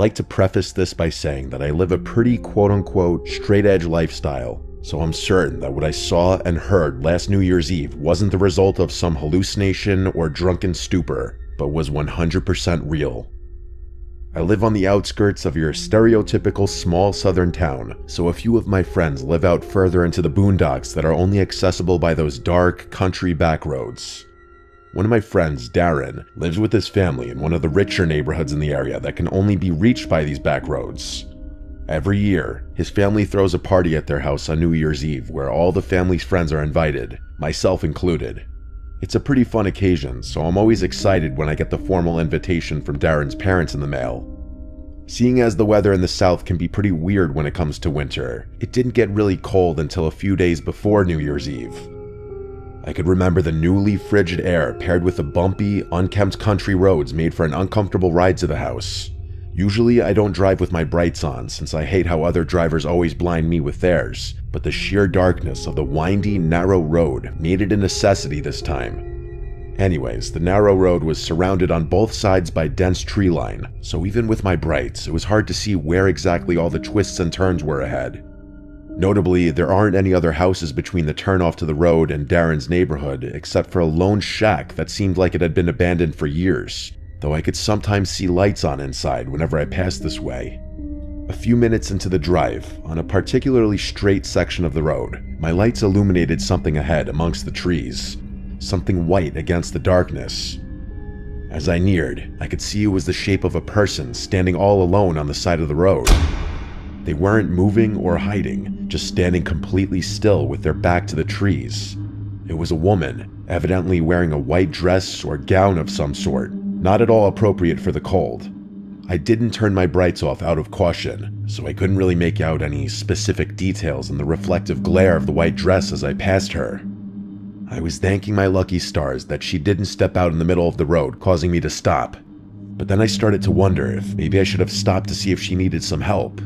like to preface this by saying that I live a pretty quote-unquote straight-edge lifestyle, so I'm certain that what I saw and heard last New Year's Eve wasn't the result of some hallucination or drunken stupor, but was 100% real. I live on the outskirts of your stereotypical small southern town, so a few of my friends live out further into the boondocks that are only accessible by those dark, country back roads. One of my friends, Darren, lives with his family in one of the richer neighborhoods in the area that can only be reached by these back roads. Every year, his family throws a party at their house on New Year's Eve where all the family's friends are invited, myself included. It's a pretty fun occasion, so I'm always excited when I get the formal invitation from Darren's parents in the mail. Seeing as the weather in the south can be pretty weird when it comes to winter, it didn't get really cold until a few days before New Year's Eve. I could remember the newly frigid air paired with the bumpy, unkempt country roads made for an uncomfortable ride to the house. Usually I don't drive with my brights on since I hate how other drivers always blind me with theirs, but the sheer darkness of the windy, narrow road made it a necessity this time. Anyways, the narrow road was surrounded on both sides by dense tree line, so even with my brights, it was hard to see where exactly all the twists and turns were ahead. Notably, there aren't any other houses between the turnoff to the road and Darren's neighborhood except for a lone shack that seemed like it had been abandoned for years, though I could sometimes see lights on inside whenever I passed this way. A few minutes into the drive, on a particularly straight section of the road, my lights illuminated something ahead amongst the trees, something white against the darkness. As I neared, I could see it was the shape of a person standing all alone on the side of the road. They weren't moving or hiding, just standing completely still with their back to the trees. It was a woman, evidently wearing a white dress or gown of some sort, not at all appropriate for the cold. I didn't turn my brights off out of caution, so I couldn't really make out any specific details in the reflective glare of the white dress as I passed her. I was thanking my lucky stars that she didn't step out in the middle of the road, causing me to stop. But then I started to wonder if maybe I should have stopped to see if she needed some help.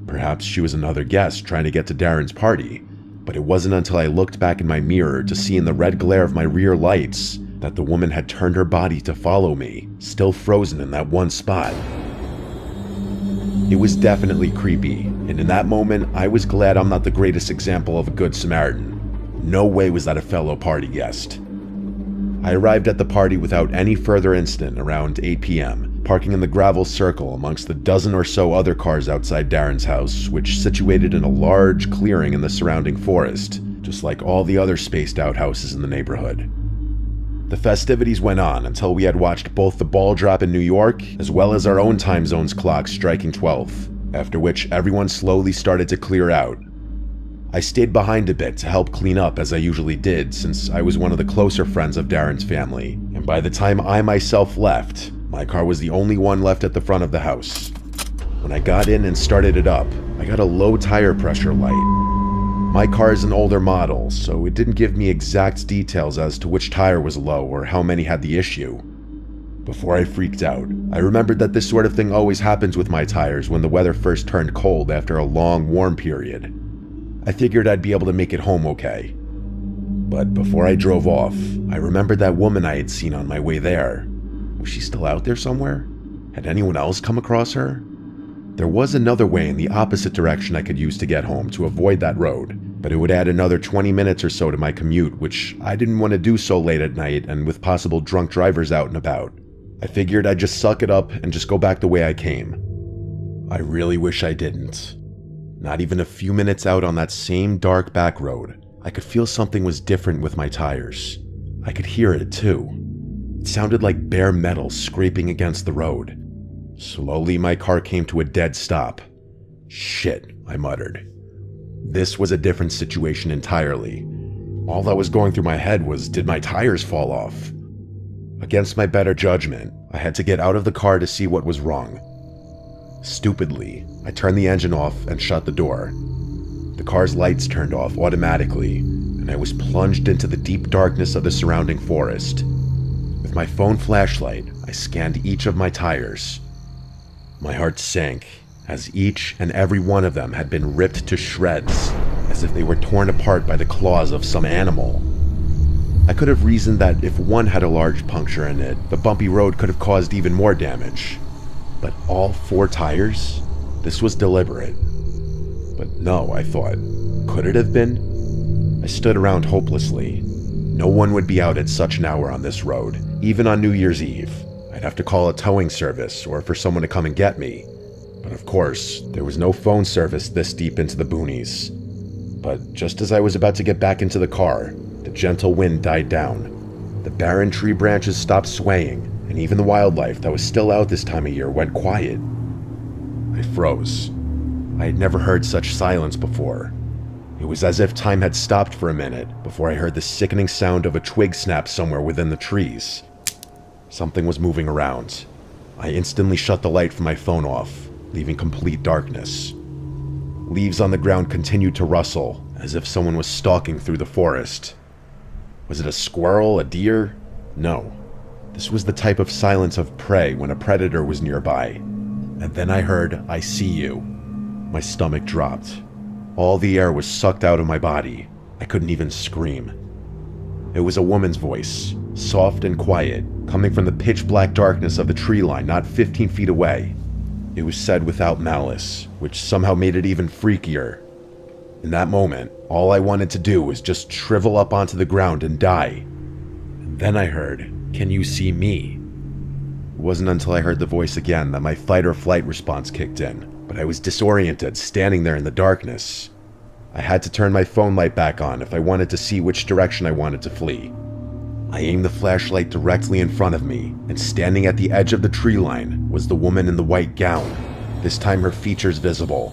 Perhaps she was another guest trying to get to Darren's party, but it wasn't until I looked back in my mirror to see in the red glare of my rear lights that the woman had turned her body to follow me, still frozen in that one spot. It was definitely creepy, and in that moment, I was glad I'm not the greatest example of a good Samaritan. No way was that a fellow party guest. I arrived at the party without any further incident around 8 p.m., parking in the gravel circle amongst the dozen or so other cars outside Darren's house, which situated in a large clearing in the surrounding forest, just like all the other spaced out houses in the neighborhood. The festivities went on until we had watched both the ball drop in New York, as well as our own time zone's clocks striking 12, after which everyone slowly started to clear out. I stayed behind a bit to help clean up as I usually did, since I was one of the closer friends of Darren's family, and by the time I myself left, my car was the only one left at the front of the house. When I got in and started it up, I got a low tire pressure light. My car is an older model, so it didn't give me exact details as to which tire was low or how many had the issue. Before I freaked out, I remembered that this sort of thing always happens with my tires when the weather first turned cold after a long warm period. I figured I'd be able to make it home okay. But before I drove off, I remembered that woman I had seen on my way there. Was she still out there somewhere? Had anyone else come across her? There was another way in the opposite direction I could use to get home to avoid that road, but it would add another 20 minutes or so to my commute, which I didn't want to do so late at night and with possible drunk drivers out and about. I figured I'd just suck it up and just go back the way I came. I really wish I didn't. Not even a few minutes out on that same dark back road, I could feel something was different with my tires. I could hear it too. It sounded like bare metal scraping against the road. Slowly, my car came to a dead stop. Shit, I muttered. This was a different situation entirely. All that was going through my head was, did my tires fall off? Against my better judgment, I had to get out of the car to see what was wrong. Stupidly, I turned the engine off and shut the door. The car's lights turned off automatically, and I was plunged into the deep darkness of the surrounding forest. With my phone flashlight, I scanned each of my tires. My heart sank, as each and every one of them had been ripped to shreds, as if they were torn apart by the claws of some animal. I could have reasoned that if one had a large puncture in it, the bumpy road could have caused even more damage. But all 4 tires? This was deliberate. But no, I thought. Could it have been? I stood around hopelessly. No one would be out at such an hour on this road, even on New Year's Eve. I'd have to call a towing service or for someone to come and get me. But of course, there was no phone service this deep into the boonies. But just as I was about to get back into the car, the gentle wind died down. The barren tree branches stopped swaying, and even the wildlife that was still out this time of year went quiet. I froze. I had never heard such silence before. It was as if time had stopped for a minute before I heard the sickening sound of a twig snap somewhere within the trees. Something was moving around. I instantly shut the light from my phone off, leaving complete darkness. Leaves on the ground continued to rustle, as if someone was stalking through the forest. Was it a squirrel, a deer? No. This was the type of silence of prey when a predator was nearby. And then I heard, "I see you." My stomach dropped. All the air was sucked out of my body. I couldn't even scream. It was a woman's voice, soft and quiet, coming from the pitch-black darkness of the tree line not 15 feet away. It was said without malice, which somehow made it even freakier. In that moment, all I wanted to do was just shrivel up onto the ground and die. And then I heard, "Can you see me?" It wasn't until I heard the voice again that my fight or flight response kicked in, but I was disoriented, standing there in the darkness. I had to turn my phone light back on if I wanted to see which direction I wanted to flee. I aimed the flashlight directly in front of me, and standing at the edge of the tree line was the woman in the white gown, this time her features visible.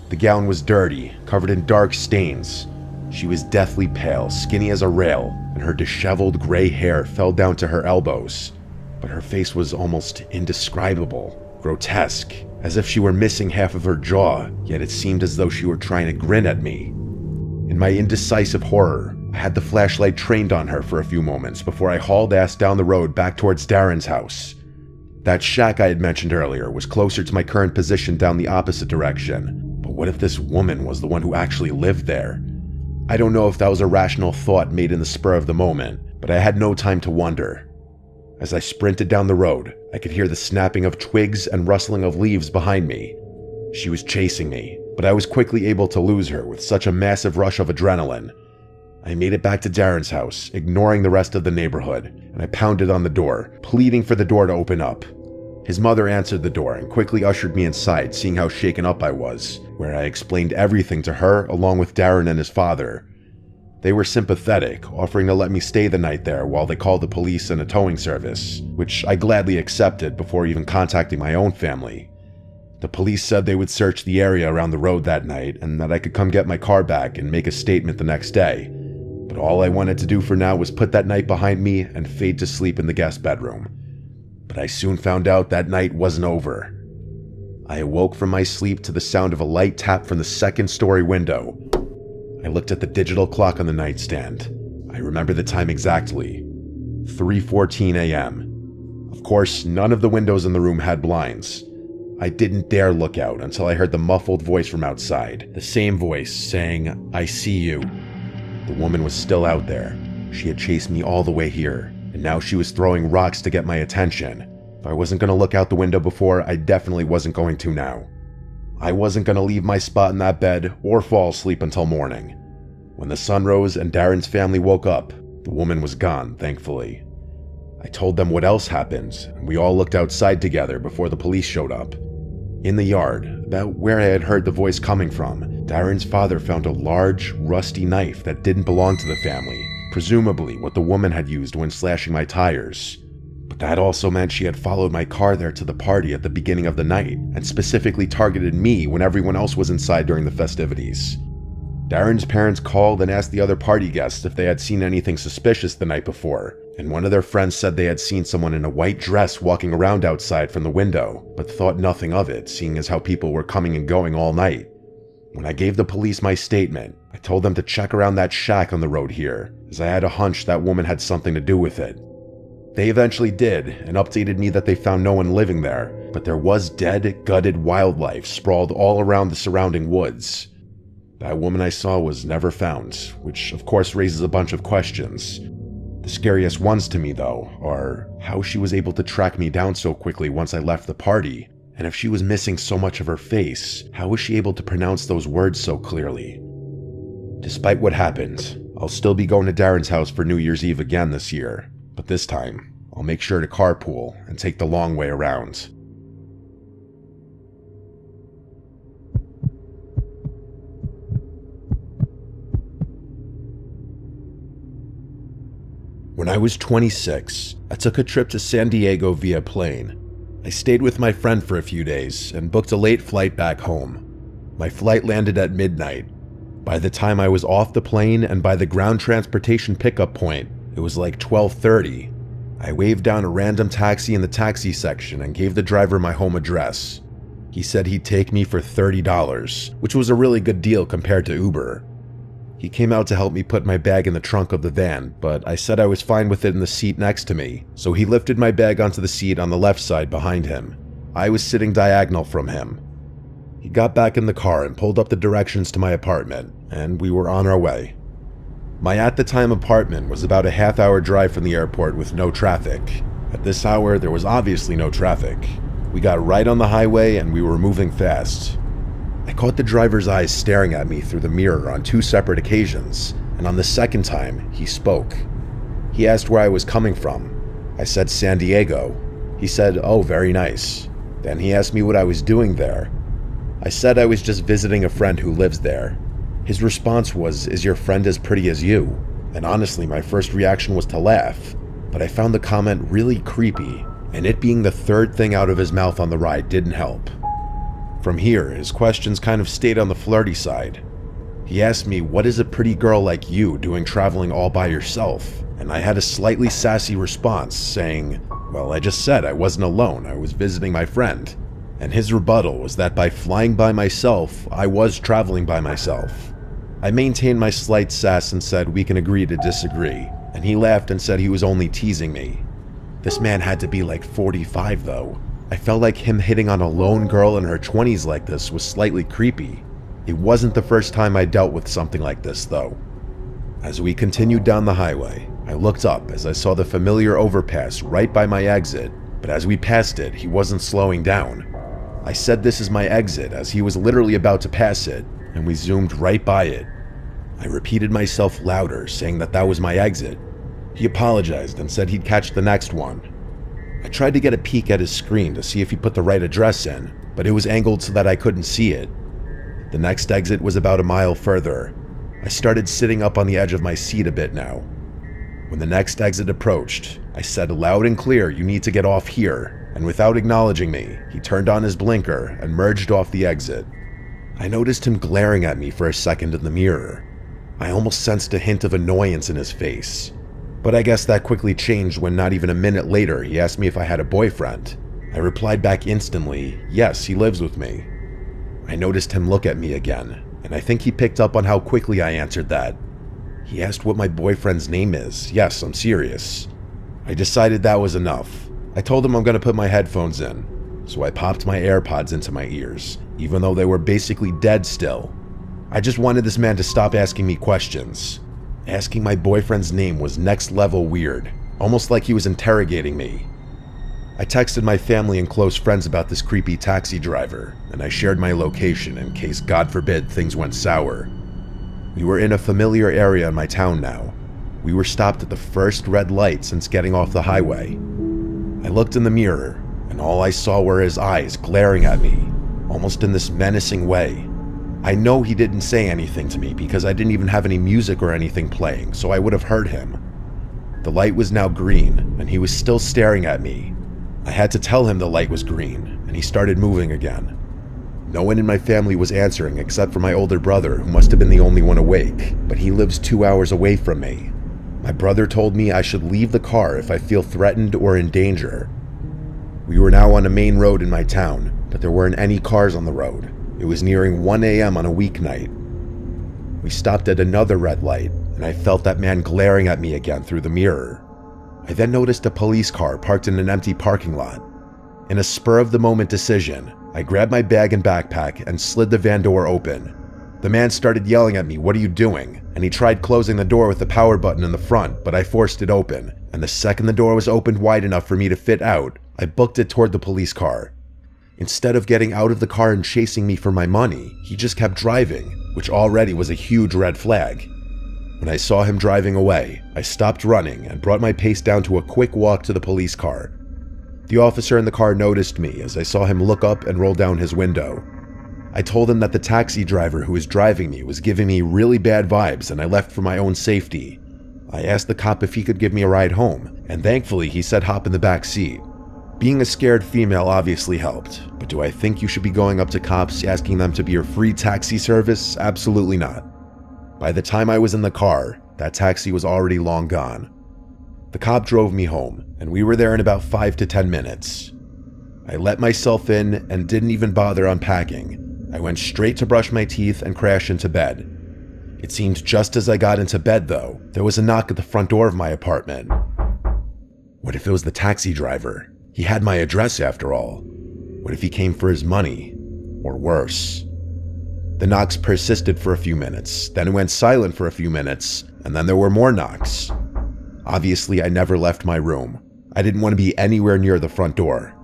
The gown was dirty, covered in dark stains. She was deathly pale, skinny as a rail, and her disheveled gray hair fell down to her elbows. But her face was almost indescribable, grotesque, as if she were missing half of her jaw, yet it seemed as though she were trying to grin at me. In my indecisive horror, I had the flashlight trained on her for a few moments before I hauled ass down the road back towards Darren's house. That shack I had mentioned earlier was closer to my current position down the opposite direction, but what if this woman was the one who actually lived there? I don't know if that was a rational thought made in the spur of the moment, but I had no time to wonder. As I sprinted down the road, I could hear the snapping of twigs and rustling of leaves behind me. She was chasing me, but I was quickly able to lose her with such a massive rush of adrenaline. I made it back to Darren's house, ignoring the rest of the neighborhood, and I pounded on the door, pleading for the door to open up. His mother answered the door and quickly ushered me inside, seeing how shaken up I was, where I explained everything to her along with Darren and his father. They were sympathetic, offering to let me stay the night there while they called the police and a towing service, which I gladly accepted before even contacting my own family. The police said they would search the area around the road that night and that I could come get my car back and make a statement the next day. But all I wanted to do for now was put that night behind me and fade to sleep in the guest bedroom. But I soon found out that night wasn't over. I awoke from my sleep to the sound of a light tap from the second-story window. I looked at the digital clock on the nightstand. I remember the time exactly. 3:14 a.m. Of course, none of the windows in the room had blinds. I didn't dare look out until I heard the muffled voice from outside, the same voice saying, "I see you." The woman was still out there. She had chased me all the way here, and now she was throwing rocks to get my attention. If I wasn't going to look out the window before, I definitely wasn't going to now. I wasn't going to leave my spot in that bed or fall asleep until morning. When the sun rose and Darren's family woke up, the woman was gone, thankfully. I told them what else happened, and we all looked outside together before the police showed up. In the yard, about where I had heard the voice coming from, Darren's father found a large, rusty knife that didn't belong to the family, presumably what the woman had used when slashing my tires. But that also meant she had followed my car there to the party at the beginning of the night, and specifically targeted me when everyone else was inside during the festivities. Darren's parents called and asked the other party guests if they had seen anything suspicious the night before, and one of their friends said they had seen someone in a white dress walking around outside from the window, but thought nothing of it, seeing as how people were coming and going all night. When I gave the police my statement, I told them to check around that shack on the road here, as I had a hunch that woman had something to do with it. They eventually did, and updated me that they found no one living there, but there was dead, gutted wildlife sprawled all around the surrounding woods. That woman I saw was never found, which of course raises a bunch of questions. The scariest ones to me, though, are how she was able to track me down so quickly once I left the party, and if she was missing so much of her face, how was she able to pronounce those words so clearly? Despite what happened, I'll still be going to Darren's house for New Year's Eve again this year, but this time, I'll make sure to carpool and take the long way around. When I was 26, I took a trip to San Diego via plane. I stayed with my friend for a few days and booked a late flight back home. My flight landed at midnight. By the time I was off the plane and by the ground transportation pickup point, it was like 12:30. I waved down a random taxi in the taxi section and gave the driver my home address. He said he'd take me for $30, which was a really good deal compared to Uber. He came out to help me put my bag in the trunk of the van, but I said I was fine with it in the seat next to me, so he lifted my bag onto the seat on the left side behind him. I was sitting diagonal from him. He got back in the car and pulled up the directions to my apartment, and we were on our way. My at-the-time apartment was about a half-hour drive from the airport with no traffic. At this hour, there was obviously no traffic. We got right on the highway and we were moving fast. I caught the driver's eyes staring at me through the mirror on 2 separate occasions, and on the second time, he spoke. He asked where I was coming from. I said San Diego. He said, "Oh, very nice." Then he asked me what I was doing there. I said I was just visiting a friend who lives there. His response was, "Is your friend as pretty as you?" And honestly, my first reaction was to laugh, but I found the comment really creepy, and it being the third thing out of his mouth on the ride didn't help. From here, his questions kind of stayed on the flirty side. He asked me, "What is a pretty girl like you doing traveling all by yourself?" And I had a slightly sassy response saying, "Well, I just said I wasn't alone, I was visiting my friend." And his rebuttal was that by flying by myself, I was traveling by myself. I maintained my slight sass and said we can agree to disagree, and he laughed and said he was only teasing me. This man had to be like 45 though. I felt like him hitting on a lone girl in her 20s like this was slightly creepy. It wasn't the first time I dealt with something like this though. As we continued down the highway, I looked up as I saw the familiar overpass right by my exit, but as we passed it, he wasn't slowing down. I said this is my exit as he was literally about to pass it, and we zoomed right by it. I repeated myself louder, saying that was my exit. He apologized and said he'd catch the next one. I tried to get a peek at his screen to see if he put the right address in, but it was angled so that I couldn't see it. The next exit was about a mile further. I started sitting up on the edge of my seat a bit now. When the next exit approached, I said loud and clear, "You need to get off here," and without acknowledging me, he turned on his blinker and merged off the exit. I noticed him glaring at me for a second in the mirror. I almost sensed a hint of annoyance in his face. But I guess that quickly changed when not even a minute later he asked me if I had a boyfriend. I replied back instantly, "Yes, he lives with me." I noticed him look at me again, and I think he picked up on how quickly I answered that. He asked what my boyfriend's name is. Yes, I'm serious. I decided that was enough. I told him I'm going to put my headphones in, so I popped my AirPods into my ears, even though they were basically dead still. I just wanted this man to stop asking me questions. Asking my boyfriend's name was next level weird, almost like he was interrogating me. I texted my family and close friends about this creepy taxi driver, and I shared my location in case, God forbid, things went sour. We were in a familiar area in my town now. We were stopped at the first red light since getting off the highway. I looked in the mirror, and all I saw were his eyes glaring at me, almost in this menacing way. I know he didn't say anything to me because I didn't even have any music or anything playing, so I would have heard him. The light was now green, and he was still staring at me. I had to tell him the light was green, and he started moving again. No one in my family was answering except for my older brother, who must have been the only one awake, but he lives 2 hours away from me. My brother told me I should leave the car if I feel threatened or in danger. We were now on a main road in my town, but there weren't any cars on the road. It was nearing 1 a.m. on a weeknight. We stopped at another red light, and I felt that man glaring at me again through the mirror. I then noticed a police car parked in an empty parking lot. In a spur-of-the-moment decision, I grabbed my bag and backpack and slid the van door open. The man started yelling at me, "What are you doing?" And he tried closing the door with the power button in the front, but I forced it open. And the second the door was opened wide enough for me to fit out, I booked it toward the police car. Instead of getting out of the car and chasing me for my money, he just kept driving, which already was a huge red flag. When I saw him driving away, I stopped running and brought my pace down to a quick walk to the police car. The officer in the car noticed me as I saw him look up and roll down his window. I told him that the taxi driver who was driving me was giving me really bad vibes and I left for my own safety. I asked the cop if he could give me a ride home, and thankfully he said hop in the back seat. Being a scared female obviously helped, but do I think you should be going up to cops asking them to be your free taxi service? Absolutely not. By the time I was in the car, that taxi was already long gone. The cop drove me home, and we were there in about 5 to 10 minutes. I let myself in and didn't even bother unpacking. I went straight to brush my teeth and crash into bed. It seemed just as I got into bed, though, there was a knock at the front door of my apartment. What if it was the taxi driver? He had my address after all. What if he came for his money? Or worse? The knocks persisted for a few minutes, then it went silent for a few minutes, and then there were more knocks. Obviously, I never left my room. I didn't want to be anywhere near the front door.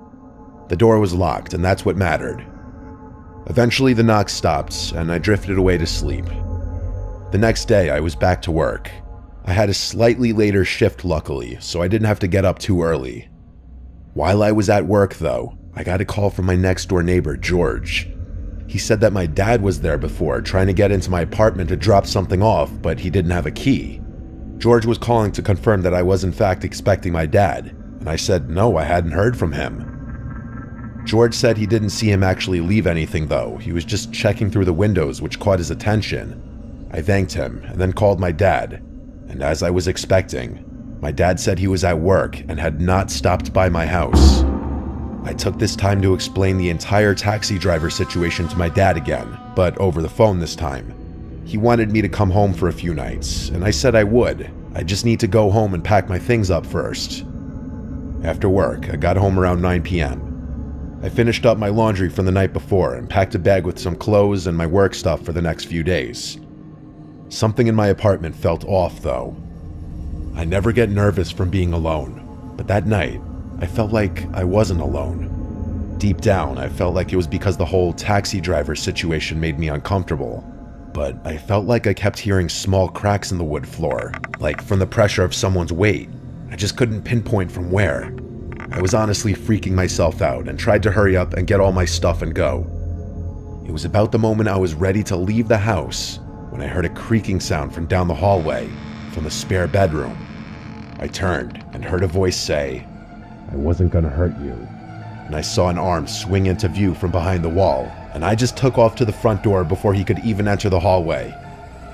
The door was locked, and that's what mattered. Eventually, the knocks stopped, and I drifted away to sleep. The next day, I was back to work. I had a slightly later shift, luckily, so I didn't have to get up too early. While I was at work, though, I got a call from my next-door neighbor, George. He said that my dad was there before, trying to get into my apartment to drop something off, but he didn't have a key. George was calling to confirm that I was in fact expecting my dad, and I said no, I hadn't heard from him. George said he didn't see him actually leave anything though, he was just checking through the windows, which caught his attention. I thanked him, and then called my dad, and as I was expecting, my dad said he was at work and had not stopped by my house. I took this time to explain the entire taxi driver situation to my dad again, but over the phone this time. He wanted me to come home for a few nights, and I said I would. I just need to go home and pack my things up first. After work, I got home around 9 p.m. I finished up my laundry from the night before and packed a bag with some clothes and my work stuff for the next few days. Something in my apartment felt off, though. I never get nervous from being alone, but that night, I felt like I wasn't alone. Deep down, I felt like it was because the whole taxi driver situation made me uncomfortable. But I felt like I kept hearing small cracks in the wood floor, like from the pressure of someone's weight. I just couldn't pinpoint from where. I was honestly freaking myself out and tried to hurry up and get all my stuff and go. It was about the moment I was ready to leave the house when I heard a creaking sound from down the hallway, from the spare bedroom. I turned and heard a voice say, "I wasn't gonna hurt you." And I saw an arm swing into view from behind the wall, and I just took off to the front door before he could even enter the hallway.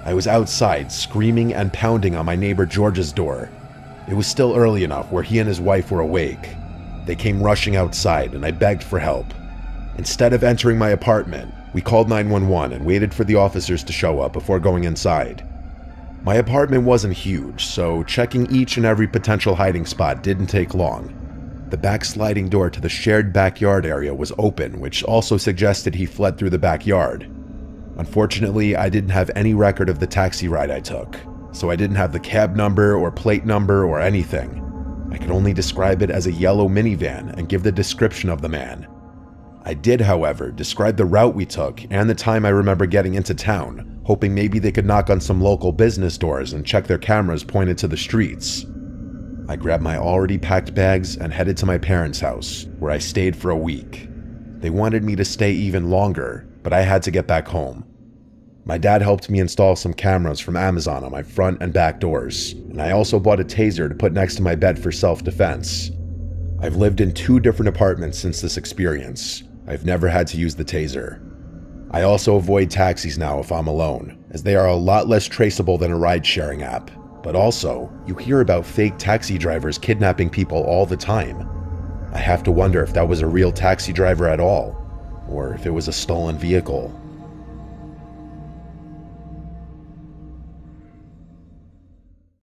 I was outside, screaming and pounding on my neighbor George's door. It was still early enough where he and his wife were awake. They came rushing outside, and I begged for help. Instead of entering my apartment, we called 911 and waited for the officers to show up before going inside. My apartment wasn't huge, so checking each and every potential hiding spot didn't take long. The back sliding door to the shared backyard area was open, which also suggested he fled through the backyard. Unfortunately, I didn't have any record of the taxi ride I took, so I didn't have the cab number or plate number or anything. I could only describe it as a yellow minivan and give the description of the man. I did, however, describe the route we took and the time I remember getting into town, hoping maybe they could knock on some local business doors and check their cameras pointed to the streets. I grabbed my already packed bags and headed to my parents' house, where I stayed for a week. They wanted me to stay even longer, but I had to get back home. My dad helped me install some cameras from Amazon on my front and back doors, and I also bought a taser to put next to my bed for self-defense. I've lived in 2 different apartments since this experience. I've never had to use the taser. I also avoid taxis now if I'm alone, as they are a lot less traceable than a ride-sharing app. But also, you hear about fake taxi drivers kidnapping people all the time. I have to wonder if that was a real taxi driver at all, or if it was a stolen vehicle.